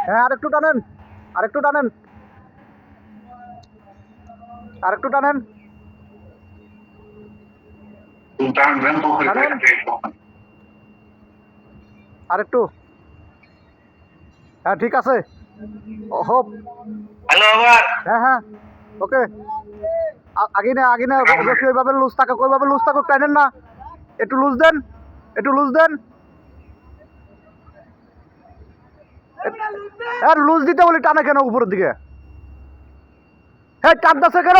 হ্যাঁ, আরেকটু টানেন, আরেকটু টানেন, আরেকটু টানেন, আরেকটু। হ্যাঁ, ঠিক আছে। হোপ। হ্যাঁ হ্যাঁ, ওকে। আগে না রশি ওইভাবে লুজ থাকুক, ওইভাবে লুজ থাকুক, টানেন না। একটু লুজ দেন, একটু লুজ দেন। হ্যাঁ, লুজ দিতে বলি, টানে কেন উপরের দিকে? হ্যাঁ, টানতেছে কেন?